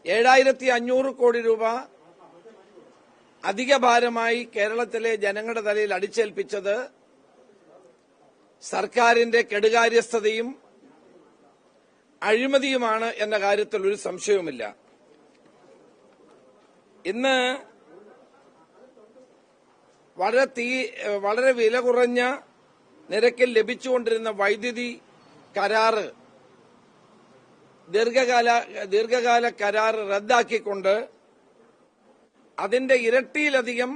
7,500 കോടി രൂപ അധിക ഭാരമായി കേരളത്തിലെ ജനങ്ങളുടെ തലയിൽ അടിച്ചേൽപ്പിച്ചത് സർക്കാരിന്റെ കെടുകാര്യസ്ഥതയും അഴിമതിയുമാണ് എന്ന കാര്യത്തിൽ ഒരു സംശയവുമില്ല. ഇന്ന് വളരെ വില കുറഞ്ഞ നിരക്കിൽ ലഭിച്ചുകൊണ്ടിരുന്ന വൈദ്യുതി കരാറ് ദീർഘകാല കരാർ റദ്ദാക്കിക്കൊണ്ട് അതിന്റെ ഇരട്ടിയിലധികം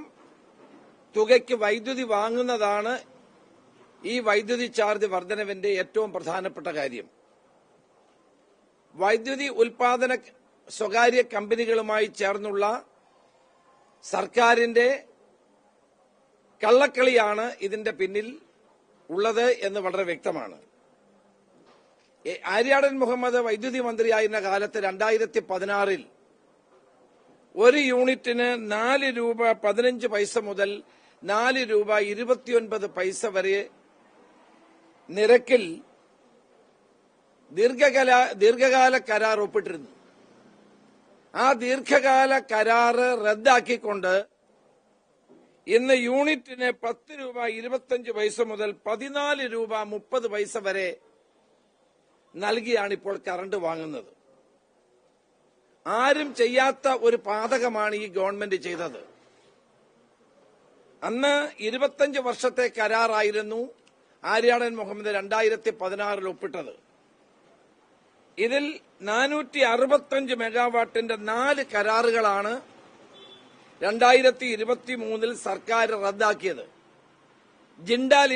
തുകയ്ക്ക് വൈദ്യുതി വാങ്ങുന്നതാണ് ഈ വൈദ്യുതി ചാർജ് വർധനവിന്റെ ഏറ്റവും പ്രധാനപ്പെട്ട കാര്യം. വൈദ്യുതി ഉൽപാദന സ്വകാര്യ കമ്പനികളുമായി ചേർന്നുള്ള സർക്കാരിന്റെ കള്ളക്കളിയാണ് ഇതിന്റെ പിന്നിൽ ഉള്ളത് എന്ന് വളരെ വ്യക്തമാണ്. ആര്യാടൻ മുഹമ്മദ് വൈദ്യുതി മന്ത്രിയായിരുന്ന കാലത്ത് 2016 ഒരു യൂണിറ്റിന് 4 രൂപ 15 പൈസ മുതൽ 4 രൂപ 29 പൈസ വരെ നിരക്കിൽ ദീർഘകാല കരാർ ഒപ്പിട്ടിരുന്നു. ആ ദീർഘകാല കരാറ് റദ്ദാക്കിക്കൊണ്ട് ഇന്ന് യൂണിറ്റിന് 10 രൂപ 25 പൈസ മുതൽ 14 രൂപ 30 പൈസ വരെ നൽകിയാണ് ഇപ്പോൾ കറണ്ട് വാങ്ങുന്നത്. ആരും ചെയ്യാത്ത ഒരു പാതകമാണ് ഈ ഗവൺമെന്റ് ചെയ്തത്. അന്ന് 25 വർഷത്തെ കരാറായിരുന്നു ആര്യാടൻ മുഹമ്മദ് 2016 ഒപ്പിട്ടത്. ഇതിൽ 465 മെഗാവാട്ടിന്റെ 4 കരാറുകളാണ് 2023 സർക്കാർ റദ്ദാക്കിയത്. Jindal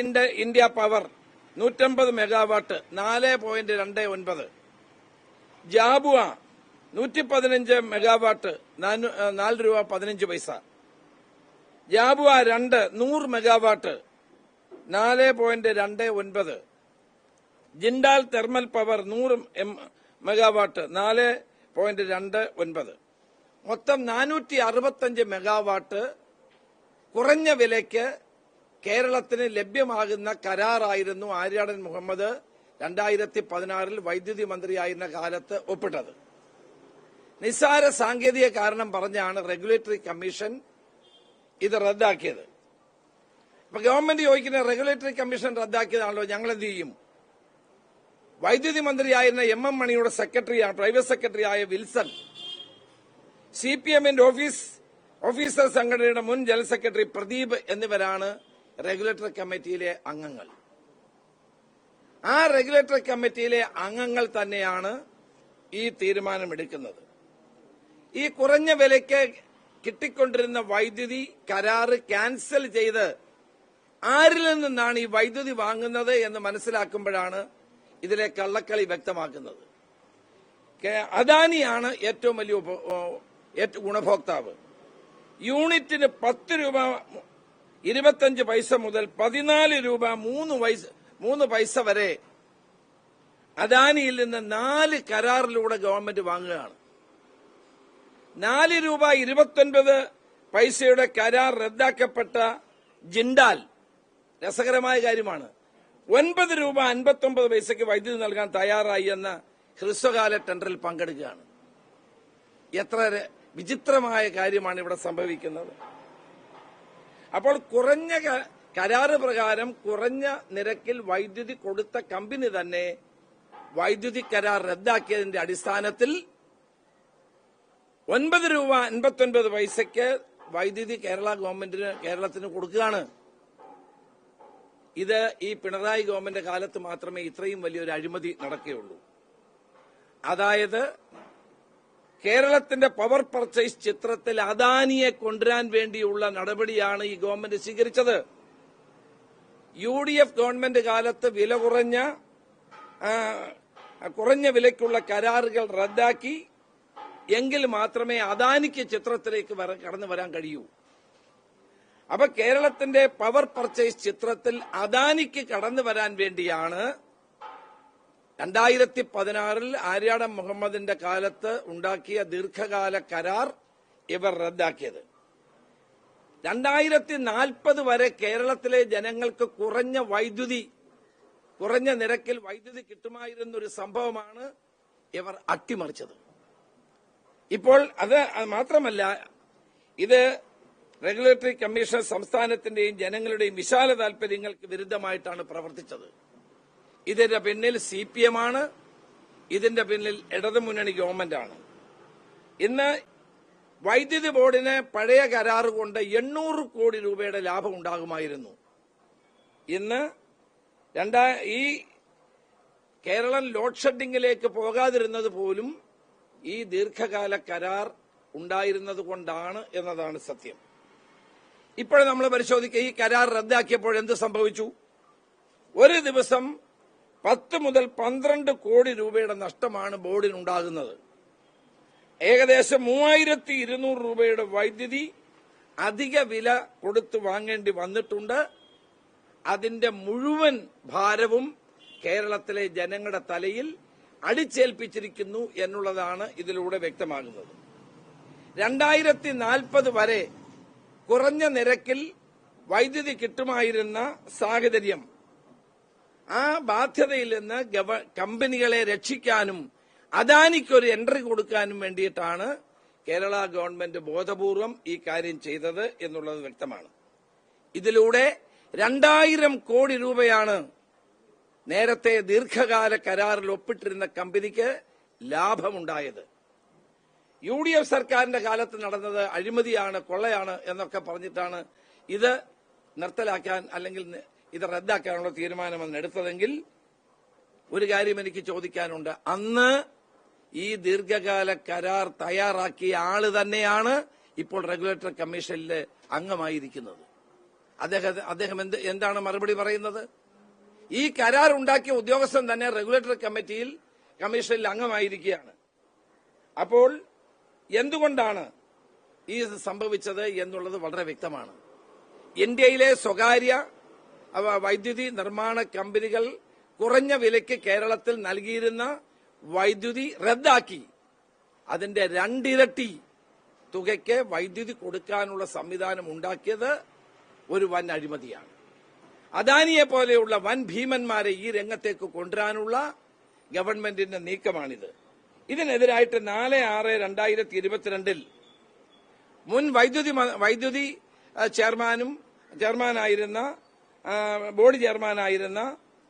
India power 150 megawatt 4.29, Jhabua 115 megawatt 4 രൂപ 15 പൈസ, Jhabua 2 100 megawatt 4.29, Jindal thermal power 100 megawatt 4.29, മൊത്തം 465 മെഗാവാട്ട് കുറഞ്ഞ വിലയ്ക്ക് കേരളത്തിന് ലഭ്യമാകുന്ന കരാറായിരുന്നു ആര്യാടൻ മുഹമ്മദ് 2016 വൈദ്യുതി മന്ത്രിയായിരുന്ന കാലത്ത് ഒപ്പിട്ടത്. നിസ്സാര സാങ്കേതിക കാരണം പറഞ്ഞാണ് റെഗുലേറ്ററി കമ്മീഷൻ ഇത് റദ്ദാക്കിയത്. ഇപ്പൊ ഗവൺമെന്റ് ചോദിക്കുന്ന റെഗുലേറ്ററി കമ്മീഷൻ റദ്ദാക്കിയതാണല്ലോ, ഞങ്ങൾ എന്ത് ചെയ്യും? വൈദ്യുതി മന്ത്രിയായിരുന്ന MM മണിയുടെ സെക്രട്ടറിയാണ്, പ്രൈവറ്റ് സെക്രട്ടറിയായ വിൽസൺ, CPMന്റെ ഓഫീസർ സംഘടനയുടെ മുൻ ജനറൽ സെക്രട്ടറി പ്രദീപ് എന്നിവരാണ് റെഗുലേറ്ററി കമ്മിറ്റിയിലെ അംഗങ്ങൾ. ആ റെഗുലേറ്ററി കമ്മിറ്റിയിലെ അംഗങ്ങൾ തന്നെയാണ് ഈ തീരുമാനമെടുക്കുന്നത്. ഈ കുറഞ്ഞ വിലയ്ക്ക് കിട്ടിക്കൊണ്ടിരുന്ന വൈദ്യുതി കരാറ് ക്യാൻസൽ ചെയ്ത് ആരിൽ നിന്നാണ് ഈ വൈദ്യുതി വാങ്ങുന്നത് എന്ന് മനസ്സിലാക്കുമ്പോഴാണ് ഇതിലെ കള്ളക്കളി വ്യക്തമാക്കുന്നത്. അദാനിയാണ് ഏറ്റവും വലിയ ഗുണഭോക്താവ്. യൂണിറ്റിന് 10 രൂപ 25 പൈസ മുതൽ 14 രൂപ 3 പൈസ വരെ അദാനിയിൽ നിന്ന് 4 കരാറിലൂടെ ഗവൺമെന്റ് വാങ്ങുകയാണ്. 4 രൂപ 29 പൈസയുടെ കരാർ റദ്ദാക്കപ്പെട്ട ജിൻഡാൽ, രസകരമായ കാര്യമാണ്, 9 രൂപ 59 പൈസയ്ക്ക് വൈദ്യുതി നൽകാൻ തയ്യാറായി എന്ന ഹ്രസ്വകാല ടെൻഡറിൽ പങ്കെടുക്കുകയാണ്. എത്ര വിചിത്രമായ കാര്യമാണ് ഇവിടെ സംഭവിക്കുന്നത്. അപ്പോൾ കുറഞ്ഞ കരാറ് പ്രകാരം കുറഞ്ഞ നിരക്കിൽ വൈദ്യുതി കൊടുത്ത കമ്പനി തന്നെ വൈദ്യുതി കരാർ റദ്ദാക്കിയതിന്റെ അടിസ്ഥാനത്തിൽ 9 രൂപ 59 പൈസയ്ക്ക് വൈദ്യുതി കേരളത്തിന് കൊടുക്കുകയാണ്. ഇത് ഈ പിണറായി ഗവൺമെന്റ് കാലത്ത് മാത്രമേ ഇത്രയും വലിയൊരു അഴിമതി നടക്കുകയുള്ളൂ. അതായത് കേരളത്തിന്റെ പവർ പർച്ചേസ് ചിത്രത്തിൽ അദാനിയെ കൊണ്ടുവരാൻ വേണ്ടിയുള്ള നടപടിയാണ് ഈ ഗവൺമെന്റ് സ്വീകരിച്ചത്. UDF ഗവൺമെന്റ് കാലത്ത് കുറഞ്ഞ വിലയ്ക്കുള്ള കരാറുകൾ റദ്ദാക്കി എങ്കിൽ മാത്രമേ അദാനിക്ക് ചിത്രത്തിലേക്ക് കടന്നു വരാൻ കഴിയൂ. അപ്പൊ കേരളത്തിന്റെ പവർ പർച്ചേസ് ചിത്രത്തിൽ അദാനിക്ക് കടന്നു വരാൻ വേണ്ടിയാണ് 2016 ആര്യാടൻ മുഹമ്മദിന്റെ കാലത്ത് ഉണ്ടാക്കിയ ദീർഘകാല കരാർ ഇവർ റദ്ദാക്കിയത്. 2040 വരെ കേരളത്തിലെ ജനങ്ങൾക്ക് കുറഞ്ഞ നിരക്കിൽ വൈദ്യുതി കിട്ടുമായിരുന്ന ഒരു സംഭവമാണ് ഇവർ അട്ടിമറിച്ചത്. ഇപ്പോൾ അത് മാത്രമല്ല, ഇത് റെഗുലേറ്ററി കമ്മീഷൻ സംസ്ഥാനത്തിന്റെയും ജനങ്ങളുടെയും വിശാല താൽപര്യങ്ങൾക്ക് വിരുദ്ധമായിട്ടാണ് പ്രവർത്തിച്ചത്. ഇതിന്റെ പിന്നിൽ CPM ആണ്, ഇതിന്റെ പിന്നിൽ ഇടതുമുന്നണി ഗവൺമെന്റാണ്. ഇന്ന് വൈദ്യുതി ബോർഡിന് പഴയ കരാറ് കൊണ്ട് 800 കോടി രൂപയുടെ ലാഭം ഉണ്ടാകുമായിരുന്നു. ഇന്ന് ഈ കേരളം ലോഡ് ഷെഡിംഗിലേക്ക് പോകാതിരുന്നത് പോലും ഈ ദീർഘകാല കരാർ ഉണ്ടായിരുന്നത് കൊണ്ടാണ് എന്നതാണ് സത്യം. ഇപ്പോഴും നമ്മൾ പരിശോധിക്കുക, ഈ കരാർ റദ്ദാക്കിയപ്പോൾ എന്ത് സംഭവിച്ചു? ഒരു ദിവസം 10 മുതൽ 12 കോടി രൂപയുടെ നഷ്ടമാണ് ബോർഡിനുണ്ടാകുന്നത്. ഏകദേശം 3200 രൂപയുടെ വൈദ്യുതി അധിക വില കൊടുത്ത് വാങ്ങേണ്ടി വന്നിട്ടുണ്ട്. അതിന്റെ മുഴുവൻ ഭാരവും കേരളത്തിലെ ജനങ്ങളുടെ തലയിൽ അടിച്ചേൽപ്പിച്ചിരിക്കുന്നു എന്നുള്ളതാണ് ഇതിലൂടെ വ്യക്തമാകുന്നത്. 2040 വരെ കുറഞ്ഞ നിരക്കിൽ വൈദ്യുതി കിട്ടുമായിരുന്ന സാഹചര്യം, ആ ബാധ്യതയിൽ നിന്ന് കമ്പനികളെ രക്ഷിക്കാനും അദാനിക്കൊരു എൻട്രി കൊടുക്കാനും വേണ്ടിയിട്ടാണ് കേരള ഗവൺമെന്റ് ബോധപൂർവം ഈ കാര്യം ചെയ്തത് എന്നുള്ളത് വ്യക്തമാണ്. ഇതിലൂടെ 2000 കോടി രൂപയാണ് നേരത്തെ ദീർഘകാല കരാറിൽ ഒപ്പിട്ടിരുന്ന കമ്പനിക്ക് ലാഭമുണ്ടായത്. UDF സർക്കാരിന്റെ കാലത്ത് നടന്നത് അഴിമതിയാണ്, കൊള്ളയാണ് എന്നൊക്കെ പറഞ്ഞിട്ടാണ് ഇത് നിർത്തലാക്കാൻ അല്ലെങ്കിൽ ഇത് റദ്ദാക്കാനുള്ള തീരുമാനമെന്ന് എടുത്തതെങ്കിൽ ഒരു കാര്യം എനിക്ക് ചോദിക്കാനുണ്ട്. അന്ന് ഈ ദീർഘകാല കരാർ തയ്യാറാക്കിയ ആള് തന്നെയാണ് ഇപ്പോൾ റെഗുലേറ്ററി കമ്മീഷനിൽ അംഗമായിരിക്കുന്നത്. അദ്ദേഹം എന്താണ് മറുപടി പറയുന്നത്? ഈ കരാർ ഉണ്ടാക്കിയ ഉദ്യോഗസ്ഥൻ തന്നെ റെഗുലേറ്ററി കമ്മീഷനിൽ അംഗമായിരിക്കുകയാണ്. അപ്പോൾ എന്തുകൊണ്ടാണ് ഈ സംഭവിച്ചത് എന്നുള്ളത് വളരെ വ്യക്തമാണ്. ഇന്ത്യയിലെ സ്വകാര്യ വൈദ്യുതി നിർമ്മാണ കമ്പനികൾ കുറഞ്ഞ വിലയ്ക്ക് കേരളത്തിൽ നൽകിയിരുന്ന വൈദ്യുതി റദ്ദാക്കി അതിന്റെ 2 ഇരട്ടി തുകയ്ക്ക് വൈദ്യുതി കൊടുക്കാനുള്ള സംവിധാനം ഉണ്ടാക്കിയത് ഒരു വൻ അഴിമതിയാണ്. അദാനിയെ പോലെയുള്ള വൻ ഭീമന്മാരെ ഈ രംഗത്തേക്ക് കൊണ്ടുവരാനുള്ള ഗവൺമെന്റിന്റെ നീക്കമാണിത്. ഇതിനെതിരായിട്ട് 4/6/2022 മുൻ വൈദ്യുതി ചെയർമാനായിരുന്ന ബോർഡ് ചെയർമാനായിരുന്ന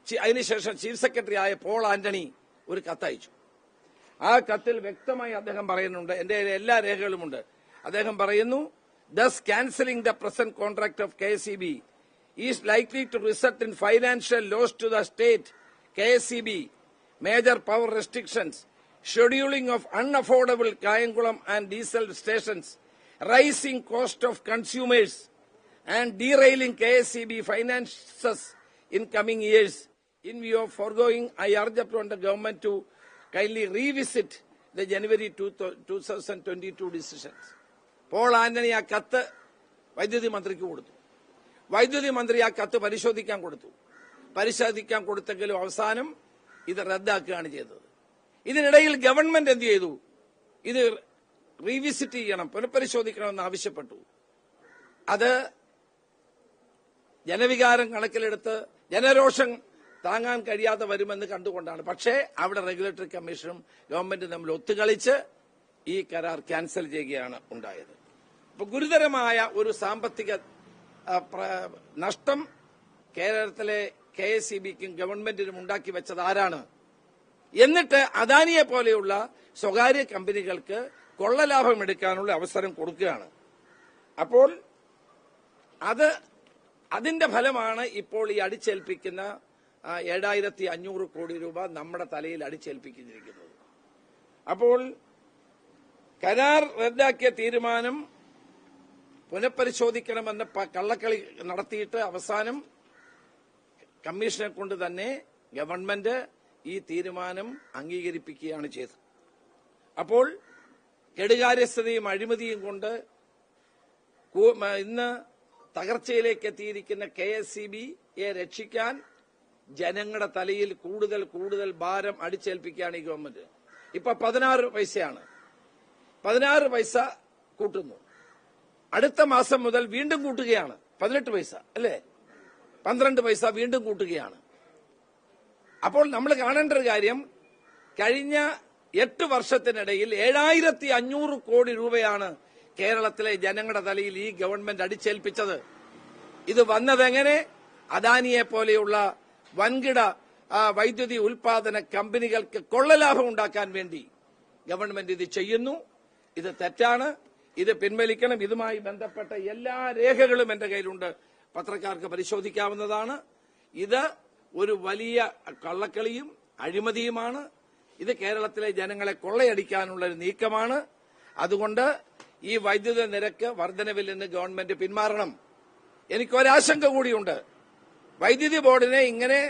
അതിനുശേഷം ചീഫ് സെക്രട്ടറി ആയ പോൾ ആന്റണി ഒരു കത്തയച്ചു. ആ കത്തിൽ വ്യക്തമായി അദ്ദേഹം പറയുന്നുണ്ട്, എന്റെ എല്ലാ രേഖകളുമുണ്ട്. അദ്ദേഹം പറയുന്നു, thus cancelling the present contract of KSEB is likely to result in financial loss to the state. KSEB, major power restrictions, scheduling of unaffordable Kayankulam and diesel stations, rising cost of consumers and derailing KSEB finances in coming years. In view of foregoing, I urge upon the government to kindly revisit the January 2022 decisions. Paul Antony ആ കത്ത് വൈദ്യുതി മന്ത്രിക്ക് കൊടുത്തു. വൈദ്യുതി മന്ത്രി ആ കത്ത് പരിശോധിക്കാൻ കൊടുത്തെങ്കിലും അവസാനം ഇത് റദ്ദാക്കുകയാണ് ചെയ്തത്. ഇതിനിടയിൽ ഗവൺമെന്റ് എന്ത് ചെയ്തു? ഇത് റീവിസിറ്റ് ചെയ്യണം, പുനഃപരിശോധിക്കണമെന്ന് ആവശ്യപ്പെട്ടു. അത് ജനവികാരം കണക്കിലെടുത്ത് ജനരോഷം താങ്ങാൻ കഴിയാതെ വരുമെന്ന് കണ്ടുകൊണ്ടാണ്. പക്ഷേ അവിടെ റെഗുലേറ്ററി കമ്മീഷനും ഗവൺമെന്റും തമ്മിൽ ഒത്തുകളിച്ച് ഈ കരാർ ക്യാൻസൽ ചെയ്യുകയാണ് ഉണ്ടായത്. അപ്പൊ ഗുരുതരമായ ഒരു സാമ്പത്തിക നഷ്ടം കേരളത്തിലെ KSEBക്കും ഗവൺമെന്റിനും ഉണ്ടാക്കി വെച്ചത് ആരാണ്? എന്നിട്ട് അദാനിയെ പോലെയുള്ള സ്വകാര്യ കമ്പനികൾക്ക് കൊള്ളലാഭം എടുക്കാനുള്ള അവസരം കൊടുക്കുകയാണ്. അപ്പോൾ അതിന്റെ ഫലമാണ് ഇപ്പോൾ ഈ അടിച്ചേൽപ്പിക്കുന്ന 7500 കോടി രൂപ നമ്മുടെ തലയിൽ അടിച്ചേൽപ്പിച്ചിരിക്കുന്നത്. അപ്പോൾ കരാർ റദ്ദാക്കിയ തീരുമാനം പുനഃപരിശോധിക്കണമെന്ന് കള്ളക്കളി നടത്തിയിട്ട് അവസാനം കമ്മീഷനെ കൊണ്ട് തന്നെ ഗവൺമെന്റ് ഈ തീരുമാനം അംഗീകരിപ്പിക്കുകയാണ് ചെയ്തത്. അപ്പോൾ കെടുകാര്യസ്ഥതയും അഴിമതിയും കൊണ്ട് ഇന്ന് തകർച്ചയിലേക്ക് എത്തിയിരിക്കുന്ന KSEBയെ രക്ഷിക്കാൻ ജനങ്ങളുടെ തലയിൽ കൂടുതൽ ഭാരം അടിച്ചേൽപ്പിക്കുകയാണ് ഈ ഗവൺമെന്റ്. ഇപ്പൊ 16 പൈസയാണ്. 16 പൈസ കൂട്ടുന്നു. അടുത്ത മാസം മുതൽ വീണ്ടും കൂട്ടുകയാണ്. 18 പൈസ അല്ലേ? 12 പൈസ വീണ്ടും കൂട്ടുകയാണ്. അപ്പോൾ നമ്മൾ കാണേണ്ട ഒരു കാര്യം, കഴിഞ്ഞ 8 വർഷത്തിനിടയിൽ 7500 കോടി രൂപയാണ് കേരളത്തിലെ ജനങ്ങളുടെ തലയിൽ ഈ ഗവൺമെന്റ് അടിച്ചേൽപ്പിച്ചത്. ഇത് വന്നതെങ്ങനെ? അദാനിയെ പോലെയുള്ള വൻകിട വൈദ്യുതി ഉൽപാദന കമ്പനികൾക്ക് കൊള്ളലാഭം ഉണ്ടാക്കാൻ വേണ്ടി ഗവൺമെന്റ് ഇത് ചെയ്യുന്നു. ഇത് തെറ്റാണ്. ഇത് പിൻവലിക്കണം. ഇതുമായി ബന്ധപ്പെട്ട എല്ലാ രേഖകളും എന്റെ കയ്യിലുണ്ട്. പത്രക്കാർക്ക് പരിശോധിക്കാവുന്നതാണ്. ഇത് ഒരു വലിയ കള്ളക്കളിയും അഴിമതിയുമാണ്. ഇത് കേരളത്തിലെ ജനങ്ങളെ കൊള്ളയടിക്കാനുള്ള ഒരു നീക്കമാണ്. അതുകൊണ്ട് ഈ വൈദ്യുത നിരക്ക് വർധനവിൽ നിന്ന് ഗവൺമെന്റ് പിന്മാറണം. എനിക്കൊരാശങ്ക കൂടിയുണ്ട്. വൈദ്യുതി ബോർഡിനെ ഇങ്ങനെ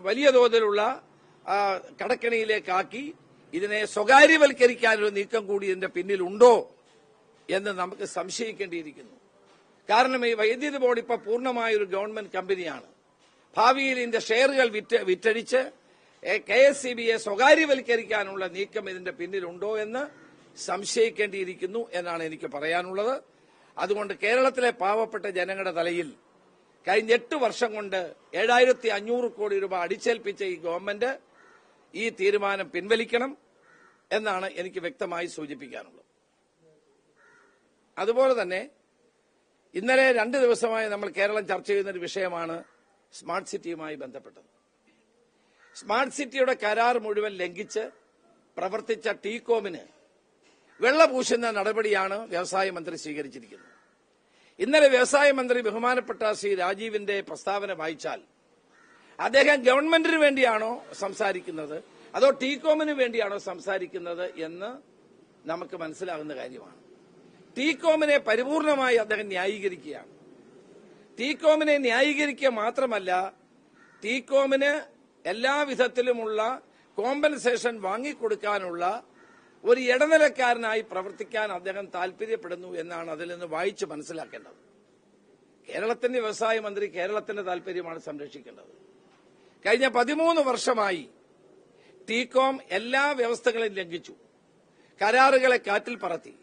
വലിയ തോതിലുള്ള കടക്കണിയിലേക്കാക്കി ഇതിനെ സ്വകാര്യവൽക്കരിക്കാനൊരു നീക്കം കൂടി ഇതിന്റെ പിന്നിലുണ്ടോ എന്ന് നമുക്ക് സംശയിക്കേണ്ടിയിരിക്കുന്നു. കാരണം ഈ വൈദ്യുതി ബോർഡ് ഇപ്പോൾ പൂർണ്ണമായൊരു ഗവൺമെന്റ് കമ്പനിയാണ്. ഭാവിയിൽ ഇതിന്റെ ഷെയറുകൾ വിറ്റഴിച്ച് KSEBയെ സ്വകാര്യവൽക്കരിക്കാനുള്ള നീക്കം ഇതിന്റെ പിന്നിലുണ്ടോ എന്ന് സംശയിക്കേണ്ടിയിരിക്കുന്നു എന്നാണ് എനിക്ക് പറയാനുള്ളത്. അതുകൊണ്ട് കേരളത്തിലെ പാവപ്പെട്ട ജനങ്ങളുടെ തലയിൽ കഴിഞ്ഞ 8 വർഷം കൊണ്ട് 7500 കോടി രൂപ അടിച്ചേൽപ്പിച്ച ഈ ഗവൺമെന്റ് ഈ തീരുമാനം പിൻവലിക്കണം എന്നാണ് എനിക്ക് വ്യക്തമായി സൂചിപ്പിക്കാനുള്ളത്. അതുപോലെ തന്നെ ഇന്നലെ 2 ദിവസമായി നമ്മൾ കേരളം ചർച്ച ചെയ്യുന്ന ഒരു വിഷയമാണ് സ്മാർട്ട് സിറ്റിയുമായി ബന്ധപ്പെട്ടത്. സ്മാർട്ട് സിറ്റിയുടെ കരാർ മുഴുവൻ ലംഘിച്ച് പ്രവർത്തിച്ച ടീകോമിന് വെള്ളപൂശുന്ന നടപടിയാണ് വ്യവസായ മന്ത്രി സ്വീകരിച്ചിരിക്കുന്നത്. ഇന്നലെ വ്യവസായ മന്ത്രി ബഹുമാനപ്പെട്ട ശ്രീ രാജീവിന്റെ പ്രസ്താവന വായിച്ചാൽ അദ്ദേഹം ഗവൺമെന്റിന് വേണ്ടിയാണോ സംസാരിക്കുന്നത് അതോ ടീകോമിന് വേണ്ടിയാണോ സംസാരിക്കുന്നത് എന്ന് നമുക്ക് മനസ്സിലാകുന്ന കാര്യമാണ്. ടീകോമിനെ പരിപൂർണമായി അദ്ദേഹം ന്യായീകരിക്കുകയാണ്. ടീകോമിനെ ന്യായീകരിക്കുക മാത്രമല്ല, ടീകോമിന് എല്ലാവിധത്തിലുമുള്ള കോമ്പൻസേഷൻ വാങ്ങിക്കൊടുക്കാനുള്ള ഒരു ഇടനിലക്കാരനായി പ്രവർത്തിക്കാൻ അദ്ദേഹം താൽപര്യപ്പെടുന്നു എന്നാണ് അതിൽ നിന്ന് വായിച്ച് മനസ്സിലാക്കേണ്ടത്. കേരളത്തിന്റെ വ്യവസായ മന്ത്രി കേരളത്തിന്റെ താൽപര്യമാണ് സംരക്ഷിക്കേണ്ടത്. കഴിഞ്ഞ 13 വർഷമായി ടീകോം എല്ലാ വ്യവസ്ഥകളും ലംഘിച്ചു. കരാറുകളെ കാറ്റിൽ പറത്തി.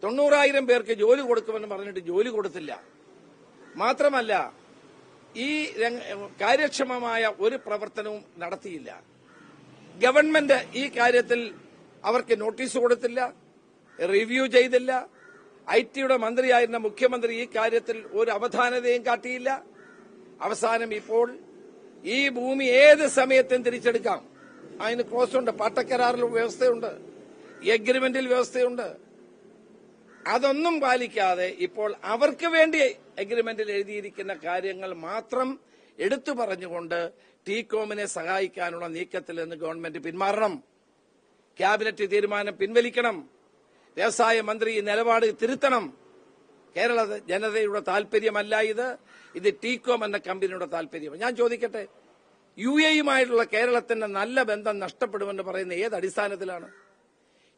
90,000 പേർക്ക് ജോലി കൊടുക്കുമെന്ന് പറഞ്ഞിട്ട് ജോലി കൊടുത്തില്ല. മാത്രമല്ല, ഈ കാര്യക്ഷമമായ ഒരു പ്രവർത്തനവും നടത്തിയില്ല. ഗവൺമെന്റ് ഈ കാര്യത്തിൽ അവർക്ക് നോട്ടീസ് കൊടുത്തില്ല, റിവ്യൂ ചെയ്തില്ല. IT-യുടെ മന്ത്രിയായിരുന്ന മുഖ്യമന്ത്രി ഈ കാര്യത്തിൽ ഒരു അവധാനതയും കാട്ടിയില്ല. അവസാനം ഇപ്പോൾ ഈ ഭൂമി ഏത് സമയത്തും തിരിച്ചെടുക്കാം. അതിന് ക്ലോസ് ഉണ്ട്, പട്ടക്കരാറിൽ വ്യവസ്ഥയുണ്ട്, എഗ്രിമെന്റിൽ വ്യവസ്ഥയുണ്ട്. അതൊന്നും പാലിക്കാതെ ഇപ്പോൾ അവർക്ക് വേണ്ടി എഗ്രിമെന്റിൽ എഴുതിയിരിക്കുന്ന കാര്യങ്ങൾ മാത്രം എടുത്തു പറഞ്ഞുകൊണ്ട് ടീകോമിനെ സഹായിക്കാനുള്ള നീക്കത്തിൽ നിന്ന് ഗവൺമെന്റ് പിന്മാറണം. ക്യാബിനറ്റ് തീരുമാനം പിൻവലിക്കണം. വ്യവസായ മന്ത്രി ഈ നിലപാട് തിരുത്തണം. കേരള ജനതയുടെ താൽപര്യമല്ല ഇത് ടീകോം എന്ന കമ്പനിയുടെ താൽപര്യം. ഞാൻ ചോദിക്കട്ടെ, UAE-യുമായിട്ടുള്ള കേരളത്തിന്റെ നല്ല ബന്ധം നഷ്ടപ്പെടുമെന്ന് പറയുന്ന ഏത് അടിസ്ഥാനത്തിലാണ്?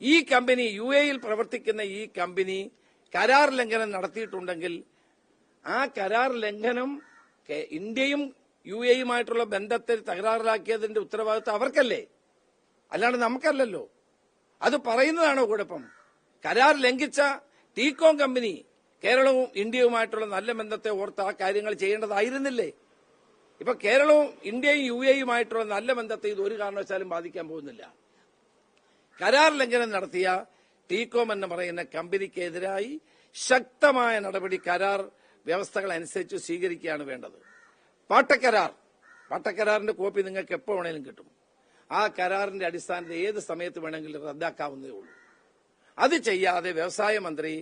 ഈ കമ്പനി, UAE-യിൽ പ്രവർത്തിക്കുന്ന ഈ കമ്പനി കരാർ ലംഘനം നടത്തിയിട്ടുണ്ടെങ്കിൽ ആ കരാർ ലംഘനം ഇന്ത്യയും UAE-യുമായിട്ടുള്ള ബന്ധത്തെ തകരാറിലാക്കിയതിന്റെ ഉത്തരവാദിത്വം അവർക്കല്ലേ, അല്ലാണ്ട് നമുക്കല്ലല്ലോ. അത് പറയുന്നതാണോ കുഴപ്പം? കരാർ ലംഘിച്ച ടീകോം കമ്പനി കേരളവും ഇന്ത്യയുമായിട്ടുള്ള നല്ല ബന്ധത്തെ ഓർത്ത് ആ കാര്യങ്ങൾ ചെയ്യേണ്ടതായിരുന്നില്ലേ? ഇപ്പൊ കേരളവും ഇന്ത്യയും UAE-യുമായിട്ടുള്ള നല്ല ബന്ധത്തെ ഇത് ഒരു കാരണവശാലും ബാധിക്കാൻ പോകുന്നില്ല. കരാർ ലംഘനം നടത്തിയ ടീകോം എന്ന് പറയുന്ന കമ്പനിക്കെതിരായി ശക്തമായ നടപടി കരാർ വ്യവസ്ഥകൾ അനുസരിച്ച് സ്വീകരിക്കുകയാണ് വേണ്ടത്. പാട്ടക്കരാറിന്റെ കോപ്പി നിങ്ങൾക്ക് എപ്പോൾ വേണേലും കിട്ടും. ആ കരാറിന്റെ അടിസ്ഥാനത്തിൽ ഏത് സമയത്ത് വേണമെങ്കിലും റദ്ദാക്കാവുന്നതേ ഉള്ളൂ. അത് ചെയ്യാതെ വ്യവസായ മന്ത്രി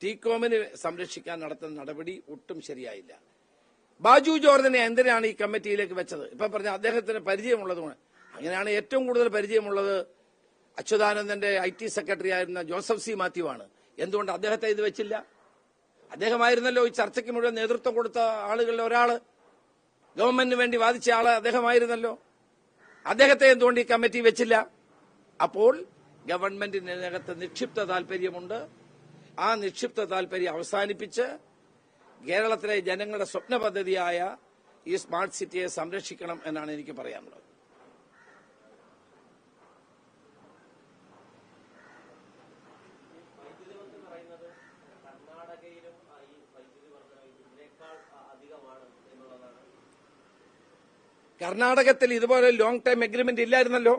ടീകോമിനെ സംരക്ഷിക്കാൻ നടത്തുന്ന നടപടി ഒട്ടും ശരിയായില്ല. ബാജു ജോർജിനെ എന്തിനാണ് ഈ കമ്മിറ്റിയിലേക്ക് വെച്ചത്? ഇപ്പൊ പറഞ്ഞ അദ്ദേഹത്തിന് പരിചയമുള്ളതുമാണ്. അങ്ങനെയാണ് ഏറ്റവും കൂടുതൽ പരിചയമുള്ളത് അച്യുതാനന്ദന്റെ IT സെക്രട്ടറി ആയിരുന്ന ജോസഫ് C. മാത്യു ആണ്. എന്തുകൊണ്ട് അദ്ദേഹത്തെ ഇത് വെച്ചില്ല? അദ്ദേഹമായിരുന്നല്ലോ ഈ ചർച്ചയ്ക്ക് മുഴുവൻ നേതൃത്വം കൊടുത്ത ആളുകളിൽ ഒരാള്. ഗവൺമെന്റിന് വേണ്ടി വാദിച്ച ആള് അദ്ദേഹമായിരുന്നല്ലോ. അദ്ദേഹത്തെ എന്തുകൊണ്ട് ഈ കമ്മിറ്റി വെച്ചില്ല? അപ്പോൾ ഗവൺമെന്റിനകത്ത് നിക്ഷിപ്ത താൽപര്യമുണ്ട്. ആ നിക്ഷിപ്ത താൽപര്യം അവസാനിപ്പിച്ച് കേരളത്തിലെ ജനങ്ങളുടെ സ്വപ്ന പദ്ധതിയായ ഈ സ്മാർട്ട് സിറ്റിയെ സംരക്ഷിക്കണം എന്നാണ് എനിക്ക് പറയാനുള്ളത്. കർണാടകത്തിൽ ഇതുപോലെ ലോങ് ടൈം എഗ്രിമെന്റ് ഇല്ലായിരുന്നല്ലോ.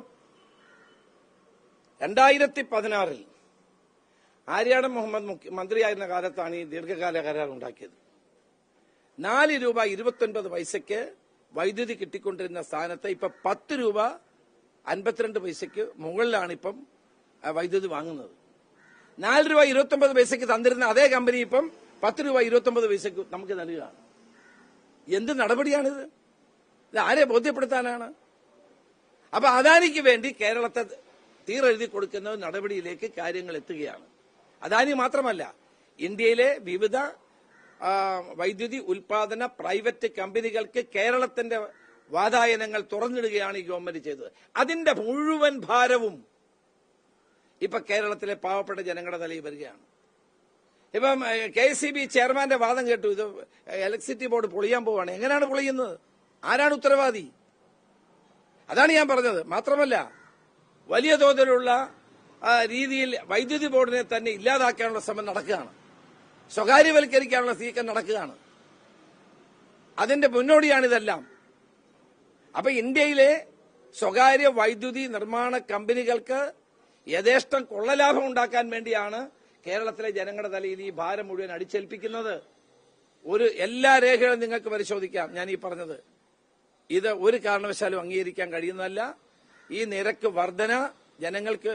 2016 ആര്യാടൻ മുഹമ്മദ് മന്ത്രിയായിരുന്ന കാലത്താണ് ഈ ദീർഘകാല കരാർ ഉണ്ടാക്കിയത്. 4 രൂപ 29 പൈസയ്ക്ക് വൈദ്യുതി കിട്ടിക്കൊണ്ടിരുന്ന സ്ഥാനത്ത് ഇപ്പൊ 10 രൂപ 52 പൈസയ്ക്ക് മുകളിലാണ് ഇപ്പം വൈദ്യുതി വാങ്ങുന്നത്. 4 രൂപ 29 പൈസയ്ക്ക് തന്നിരുന്ന അതേ കമ്പനി ഇപ്പം 10 രൂപ 29 പൈസയ്ക്ക് നമുക്ക് നൽകുകയാണ്. എന്ത് നടപടിയാണിത്? ഇത് ആരെ ബോധ്യപ്പെടുത്താനാണ്? അപ്പൊ അദാനിക്ക് വേണ്ടി കേരളത്തെ തീരെഴുതി കൊടുക്കുന്ന നടപടിയിലേക്ക് കാര്യങ്ങൾ എത്തുകയാണ്. അദാനി മാത്രമല്ല, ഇന്ത്യയിലെ വിവിധ വൈദ്യുതി ഉൽപാദന പ്രൈവറ്റ് കമ്പനികൾക്ക് കേരളത്തിന്റെ വാതായനങ്ങൾ തുറന്നിടുകയാണ് ഈ ഗവൺമെന്റ് ചെയ്തത്. അതിന്റെ മുഴുവൻ ഭാരവും ഇപ്പൊ കേരളത്തിലെ പാവപ്പെട്ട ജനങ്ങളുടെ തലയിൽ വരികയാണ്. ഇപ്പം KSEB ചെയർമാന്റെ വാദം കേട്ടു, ഇത് ഇലക്ട്രിസിറ്റി ബോർഡ് പൊളിയാൻ പോവാണ്. എങ്ങനെയാണ് പൊളിയുന്നത്? ആരാണ് ഉത്തരവാദി? അതാണ് ഞാൻ പറഞ്ഞത്. മാത്രമല്ല, വലിയ തോതിലുള്ള രീതിയിൽ വൈദ്യുതി ബോർഡിനെ തന്നെ ഇല്ലാതാക്കാനുള്ള ശ്രമം നടക്കുകയാണ്. സ്വകാര്യവൽക്കരിക്കാനുള്ള നീക്കം നടക്കുകയാണ്. അതിന്റെ മുന്നോടിയാണിതെല്ലാം. അപ്പൊ ഇന്ത്യയിലെ സ്വകാര്യ വൈദ്യുതി നിർമ്മാണ കമ്പനികൾക്ക് യഥേഷ്ടം കൊള്ളലാഭം ഉണ്ടാക്കാൻ വേണ്ടിയാണ് കേരളത്തിലെ ജനങ്ങളുടെ തലയിൽ ഈ ഭാരം മുഴുവൻ അടിച്ചേൽപ്പിക്കുന്നത്. എല്ലാ രേഖകളും നിങ്ങൾക്ക് പരിശോധിക്കാം. ഞാൻ ഈ പറഞ്ഞത് ഇത് ഒരു കാരണവശാലും അംഗീകരിക്കാൻ കഴിയുന്നതല്ല. ഈ നിരക്ക് വർധന ജനങ്ങൾക്ക്,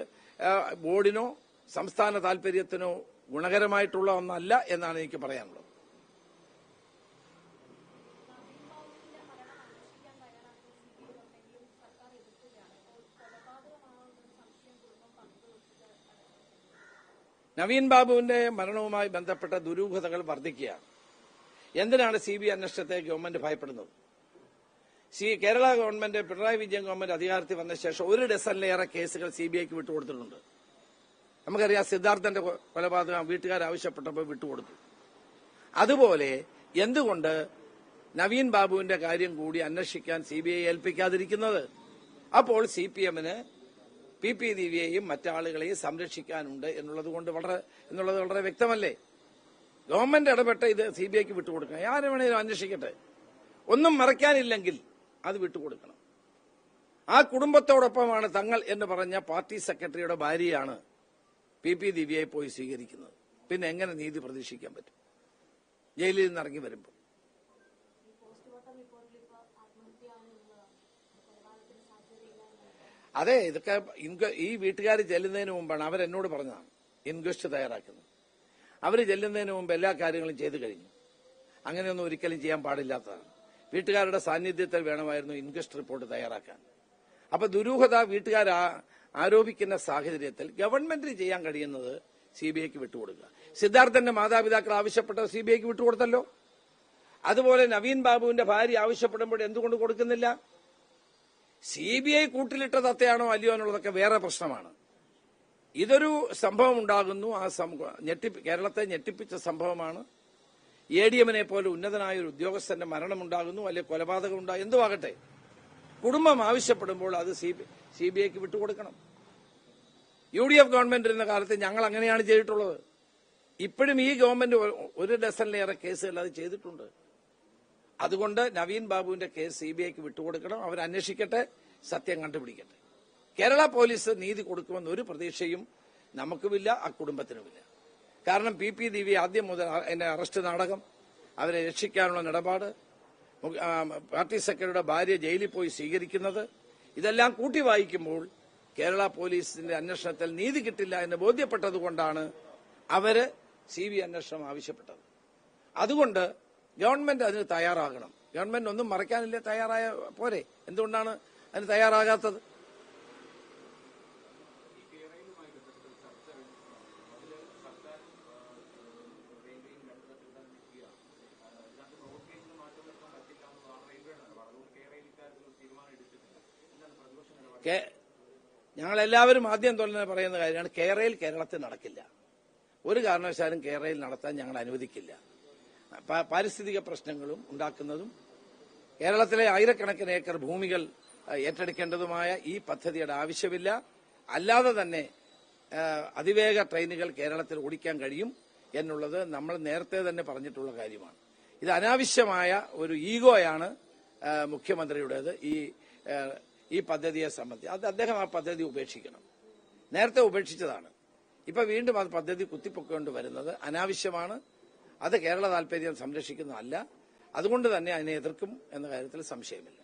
ബോർഡിനോ സംസ്ഥാന താൽപര്യത്തിനോ ഗുണകരമായിട്ടുള്ള ഒന്നല്ല എന്നാണ് എനിക്ക് പറയാനുള്ളത്. നവീൻ ബാബുവിന്റെ മരണവുമായി ബന്ധപ്പെട്ട ദുരൂഹതകൾ വർദ്ധിക്കുകയാണ്. എന്തിനാണ് CBI അന്വേഷണത്തെ ഗവൺമെന്റ് ഭയപ്പെടുന്നത്? കേരള ഗവൺമെന്റ്, പിണറായി വിജയൻ ഗവൺമെന്റ് അധികാരത്തിൽ വന്ന ശേഷം 1 ഡസനിലേറെ കേസുകൾ CBIക്ക് വിട്ടുകൊടുത്തിട്ടുണ്ട്. നമുക്കറിയാം, സിദ്ധാർത്ഥന്റെ കൊലപാതകം വീട്ടുകാർ ആവശ്യപ്പെട്ടപ്പോൾ വിട്ടുകൊടുത്തു. അതുപോലെ എന്തുകൊണ്ട് നവീൻ ബാബുവിന്റെ കാര്യം കൂടി അന്വേഷിക്കാൻ CBI ഏൽപ്പിക്കാതിരിക്കുന്നത്? അപ്പോൾ CPMന് PP ദിവ്യയെയും മറ്റാളുകളെയും സംരക്ഷിക്കാനുണ്ട് എന്നുള്ളത് വളരെ വ്യക്തമല്ലേ? ഗവൺമെന്റ് ഇടപെട്ട ഇത് CBIക്ക് വിട്ടുകൊടുക്കണം. ആരെ വേണേലും അന്വേഷിക്കട്ടെ. ഒന്നും മറയ്ക്കാനില്ലെങ്കിൽ അത് വിട്ടുകൊടുക്കണം. ആ കുടുംബത്തോടൊപ്പമാണ് തങ്ങൾ എന്ന് പറഞ്ഞ പാർട്ടി സെക്രട്ടറിയുടെ ഭാര്യയാണ് PP ദിവ്യയെ പോയി സ്വീകരിക്കുന്നത്. പിന്നെ എങ്ങനെ നീതി പ്രതീക്ഷിക്കാൻ പറ്റും ജയിലിൽ നിന്ന് ഇറങ്ങി വരുമ്പോൾ? അതെ, ഇതൊക്കെ ഈ വീട്ടുകാർ ചെല്ലുന്നതിന് മുമ്പാണ് അവരെന്നോട് പറഞ്ഞതാണ് ഇൻക്വസ്റ്റ് തയ്യാറാക്കുന്നത്. അവർ ചെല്ലുന്നതിന് മുമ്പ് എല്ലാ കാര്യങ്ങളും ചെയ്തു കഴിഞ്ഞു. അങ്ങനെയൊന്നും ഒരിക്കലും ചെയ്യാൻ പാടില്ലാത്തതാണ്. വീട്ടുകാരുടെ സാന്നിധ്യത്തിൽ വേണമായിരുന്നു ഇൻക്വസ്റ്റ് റിപ്പോർട്ട് തയ്യാറാക്കാൻ. അപ്പൊ ദുരൂഹത വീട്ടുകാർ ആരോപിക്കുന്ന സാഹചര്യത്തിൽ ഗവൺമെന്റിന് ചെയ്യാൻ കഴിയുന്നത് CBIക്ക് വിട്ടുകൊടുക്കുക. സിദ്ധാർത്ഥന്റെ മാതാപിതാക്കൾ ആവശ്യപ്പെട്ട CBIക്ക് വിട്ടുകൊടുത്തല്ലോ. അതുപോലെ നവീൻ ബാബുവിന്റെ ഭാര്യ ആവശ്യപ്പെടുമ്പോൾ എന്തുകൊണ്ട് കൊടുക്കുന്നില്ല? CBI കൂട്ടിലിട്ട തത്തയാണോ അല്ലയോ എന്നുള്ളതൊക്കെ വേറെ പ്രശ്നമാണ്. ഇതൊരു സംഭവം ഉണ്ടാകുന്നു. ആ കേരളത്തെ ഞെട്ടിപ്പിച്ച സംഭവമാണ്. ADMനെ പോലെ ഉന്നതനായ ഒരു ഉദ്യോഗസ്ഥന്റെ മരണമുണ്ടാകുന്നു, അല്ലെങ്കിൽ കൊലപാതകം ഉണ്ടാകും, എന്തുവാകട്ടെ, കുടുംബം ആവശ്യപ്പെടുമ്പോൾ അത് CBIക്ക് വിട്ടുകൊടുക്കണം. UDF ഗവൺമെന്റ് ഇരുന്ന കാലത്ത് ഞങ്ങൾ അങ്ങനെയാണ് ചെയ്തിട്ടുള്ളത്. ഇപ്പോഴും ഈ ഗവൺമെന്റ് 1 ഡസനിലേറെ കേസുകൾ അത് ചെയ്തിട്ടുണ്ട്. അതുകൊണ്ട് നവീൻ ബാബുവിന്റെ കേസ് CBIക്ക് വിട്ടുകൊടുക്കണം. അവർ അന്വേഷിക്കട്ടെ, സത്യം കണ്ടുപിടിക്കട്ടെ. കേരള പോലീസ് നീതി കൊടുക്കുമെന്ന് ഒരു പ്രതീക്ഷയും നമുക്കുമില്ല, ആ കുടുംബത്തിനുമില്ല. കാരണം PP ദിവ്യ ആദ്യം മുതൽ എന്റെ അറസ്റ്റ് നാടകം, അവരെ രക്ഷിക്കാനുള്ള നിലപാട്, പാർട്ടി സെക്രട്ടറിയുടെ ഭാര്യ ജയിലിൽ പോയി സ്വീകരിക്കുന്നത്, ഇതെല്ലാം കൂട്ടി വായിക്കുമ്പോൾ കേരള പോലീസിന്റെ അന്വേഷണത്തിൽ നീതി കിട്ടില്ല എന്ന് ബോധ്യപ്പെട്ടതുകൊണ്ടാണ് അവര് CBI അന്വേഷണം ആവശ്യപ്പെട്ടത്. അതുകൊണ്ട് ഗവൺമെന്റ് അതിന് തയ്യാറാകണം. ഗവൺമെന്റ് ഒന്നും മറയ്ക്കാനില്ല, തയ്യാറായ പോരെ? എന്തുകൊണ്ടാണ് അതിന് തയ്യാറാകാത്തത്? ഞങ്ങളെല്ലാവരും ആദ്യം തന്നെ പറയുന്ന കാര്യമാണ്, കേരളയിൽ കേരളത്തിൽ നടക്കില്ല. ഒരു കാരണവശാലും കേരളയിൽ നടത്താൻ ഞങ്ങൾ അനുവദിക്കില്ല. പാരിസ്ഥിതിക പ്രശ്നങ്ങളും ഉണ്ടാക്കുന്നതും കേരളത്തിലെ ആയിരക്കണക്കിന് ഏക്കർ ഭൂമികൾ ഏറ്റെടുക്കേണ്ടതുമായ ഈ പദ്ധതിയുടെ ആവശ്യമില്ല. അല്ലാതെ തന്നെ അതിവേഗ ട്രെയിനുകൾ കേരളത്തിൽ ഓടിക്കാൻ കഴിയും എന്നുള്ളത് നമ്മൾ നേരത്തെ തന്നെ പറഞ്ഞിട്ടുള്ള കാര്യമാണ്. ഇത് അനാവശ്യമായ ഒരു ഈഗോയാണ് മുഖ്യമന്ത്രിയുടേത് ഈ പദ്ധതിയെ സംബന്ധിച്ച്. അദ്ദേഹം ആ പദ്ധതി ഉപേക്ഷിക്കണം. നേരത്തെ ഉപേക്ഷിച്ചതാണ്. ഇപ്പൊ വീണ്ടും അത് പദ്ധതി കുത്തിപ്പൊക്കൊണ്ട് വരുന്നത് അനാവശ്യമാണ്. അത് കേരള താൽപര്യം സംരക്ഷിക്കുന്നതല്ല. അതുകൊണ്ട് തന്നെ അതിനെ എതിർക്കും എന്ന കാര്യത്തിൽ സംശയമില്ല.